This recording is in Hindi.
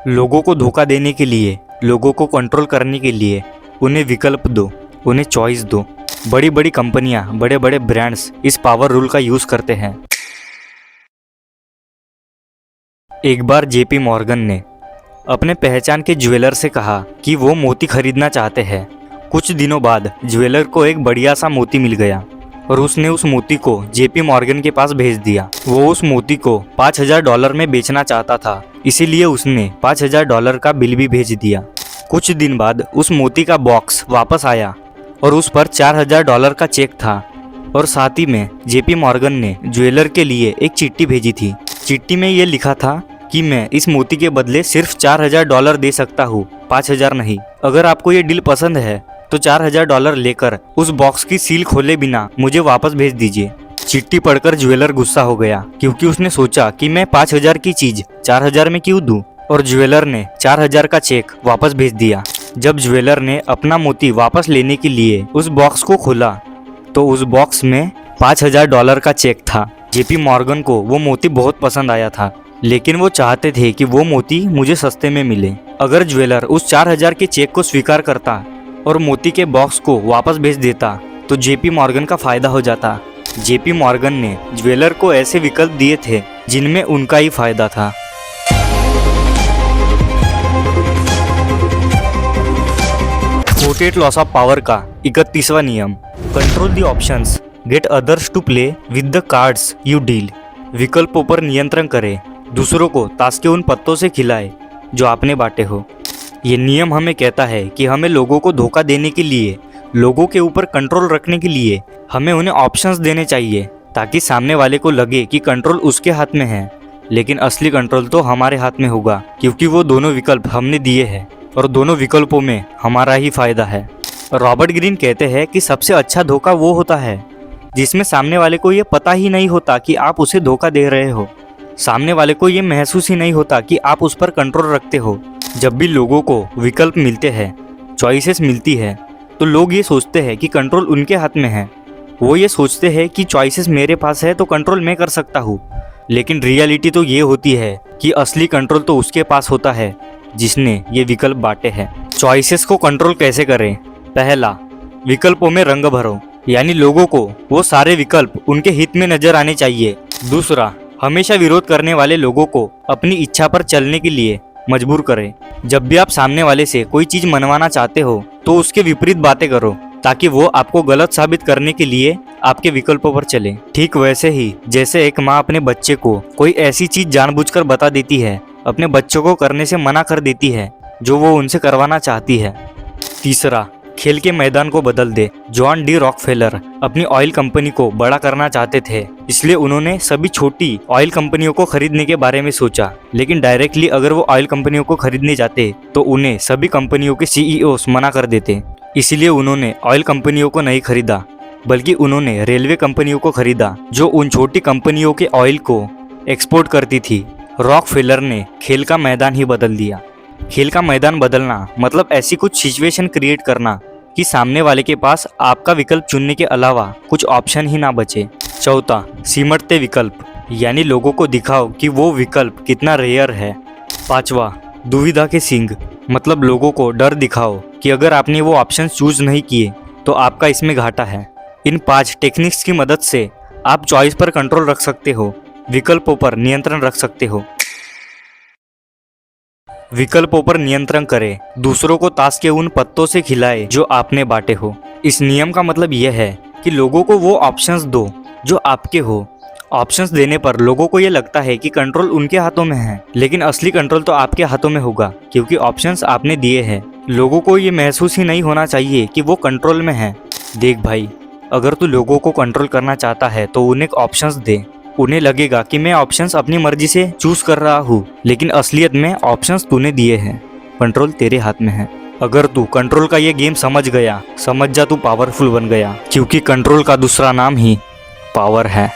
लोगों को धोखा देने के लिए, लोगों को कंट्रोल करने के लिए उन्हें विकल्प दो, उन्हें चॉइस दो। बड़ी बड़ी कंपनियां, बड़े बड़े ब्रांड्स इस पावर रूल का यूज करते हैं। एक बार जेपी मॉर्गन ने अपने पहचान के ज्वेलर से कहा कि वो मोती खरीदना चाहते हैं। कुछ दिनों बाद ज्वेलर को एक बढ़िया सा मोती मिल गया और उसने उस मोती को जेपी मॉर्गन के पास भेज दिया। वो उस मोती को $5000 में बेचना चाहता था, इसीलिए उसने $5000 का बिल भी भेज दिया। कुछ दिन बाद उस मोती का बॉक्स वापस आया और उस पर $4000 का चेक था और साथ ही में जेपी मॉर्गन ने ज्वेलर के लिए एक चिट्ठी भेजी थी। चिट्ठी में ये लिखा था कि मैं इस मोती के बदले सिर्फ $4000 दे सकता हूँ, 5000 नहीं। अगर आपको ये डील पसंद है तो $4000 लेकर उस बॉक्स की सील खोले बिना मुझे वापस भेज दीजिए। चिट्ठी पढ़कर ज्वेलर गुस्सा हो गया क्योंकि उसने सोचा कि मैं 5000 की चीज 4000 में क्यों दूं, और ज्वेलर ने 4000 का चेक वापस भेज दिया। जब ज्वेलर ने अपना मोती वापस लेने के लिए उस बॉक्स को खोला तो उस बॉक्स में $5000 का चेक था। जेपी मॉर्गन को वो मोती बहुत पसंद आया था, लेकिन वो चाहते थे कि वो मोती मुझे सस्ते में मिले। अगर ज्वेलर उस 4000 के चेक को स्वीकार करता और मोती के बॉक्स को वापस भेज देता तो जेपी मॉर्गन का फायदा हो जाता। जेपी मॉर्गन ने ज्वेलर को ऐसे विकल्प दिए थे जिनमें उनका ही फायदा था। कोटेड लॉस ऑफ पावर का 31वां नियम, control the options, get others to play with the cards you deal. विकल्पों पर नियंत्रण करें, दूसरों को ताश के उन पत्तों से खिलाए जो आपने बांटे हो। ये नियम हमें कहता है कि हमें लोगों को धोखा देने के लिए, लोगों के ऊपर कंट्रोल रखने के लिए हमें उन्हें ऑप्शंस देने चाहिए, ताकि सामने वाले को लगे कि कंट्रोल उसके हाथ में है, लेकिन असली कंट्रोल तो हमारे हाथ में होगा, क्योंकि वो दोनों विकल्प हमने दिए हैं और दोनों विकल्पों में हमारा ही फायदा है। रॉबर्ट ग्रीन कहते हैं कि सबसे अच्छा धोखा वो होता है जिसमें सामने वाले को ये पता ही नहीं होता कि आप उसे धोखा दे रहे हो। सामने वाले को ये महसूस ही नहीं होता कि आप उस पर कंट्रोल रखते हो। जब भी लोगों को विकल्प मिलते हैं, चॉइसेस मिलती है, तो लोग ये सोचते हैं कि कंट्रोल उनके हाथ में है। वो ये सोचते हैं कि चॉइसेस मेरे पास है तो कंट्रोल मैं कर सकता हूँ, लेकिन रियलिटी तो ये होती है कि असली कंट्रोल तो उसके पास होता है जिसने ये विकल्प बांटे हैं। चॉइसेस को कंट्रोल कैसे करें? पहला, विकल्पों में रंग भरो, यानी लोगों को वो सारे विकल्प उनके हित में नजर आने चाहिए। दूसरा, हमेशा विरोध करने वाले लोगों को अपनी इच्छा पर चलने के लिए मजबूर करें। जब भी आप सामने वाले से कोई चीज मनवाना चाहते हो तो उसके विपरीत बातें करो, ताकि वो आपको गलत साबित करने के लिए आपके विकल्पों पर चले। ठीक वैसे ही जैसे एक माँ अपने बच्चे को कोई ऐसी चीज जानबूझकर बता देती है, अपने बच्चों को करने से मना कर देती है जो वो उनसे करवाना चाहती है। तीसरा, खेल के मैदान को बदल दे। जॉन डी रॉकफेलर अपनी ऑयल कंपनी को बड़ा करना चाहते थे, इसलिए उन्होंने सभी छोटी ऑयल कंपनियों को खरीदने के बारे में सोचा, लेकिन डायरेक्टली अगर वो ऑयल कंपनियों को खरीदने जाते तो उन्हें सभी कंपनियों के सीईओ मना कर देते। इसीलिए उन्होंने ऑयल कंपनियों को नहीं खरीदा, बल्कि उन्होंने रेलवे कंपनियों को खरीदा जो उन छोटी कंपनियों के ऑयल को एक्सपोर्ट करती थी। रॉकफेलर ने खेल का मैदान ही बदल दिया। खेल का मैदान बदलना मतलब ऐसी कुछ सिचुएशन क्रिएट करना कि सामने वाले के पास आपका विकल्प चुनने के अलावा कुछ ऑप्शन ही ना बचे। चौथा, सिमटते विकल्प, यानी लोगों को दिखाओ कि वो विकल्प कितना रेयर है। पांचवा, दुविधा के सींग, मतलब लोगों को डर दिखाओ कि अगर आपने वो ऑप्शन चूज नहीं किए तो आपका इसमें घाटा है। इन 5 टेक्निक्स की मदद से आप चॉइस पर कंट्रोल रख सकते हो, विकल्पों पर नियंत्रण रख सकते हो। विकल्पों पर नियंत्रण करें, दूसरों को ताश के उन पत्तों से खिलाए जो आपने बांटे हो। इस नियम का मतलब यह है कि लोगों को वो ऑप्शंस दो जो आपके हो। ऑप्शंस देने पर लोगों को ये लगता है कि कंट्रोल उनके हाथों में है, लेकिन असली कंट्रोल तो आपके हाथों में होगा, क्योंकि ऑप्शंस आपने दिए हैं। लोगों को ये महसूस ही नहीं होना चाहिए कि वो कंट्रोल में है। देख भाई, अगर तू लोगों को कंट्रोल करना चाहता है तो उन्हें ऑप्शंस दे। उन्हें लगेगा कि मैं ऑप्शंस अपनी मर्जी से चूज कर रहा हूँ, लेकिन असलियत में ऑप्शंस तूने दिए हैं, कंट्रोल तेरे हाथ में है। अगर तू कंट्रोल का ये गेम समझ गया, समझ जा तू पावरफुल बन गया, क्योंकि कंट्रोल का दूसरा नाम ही पावर है।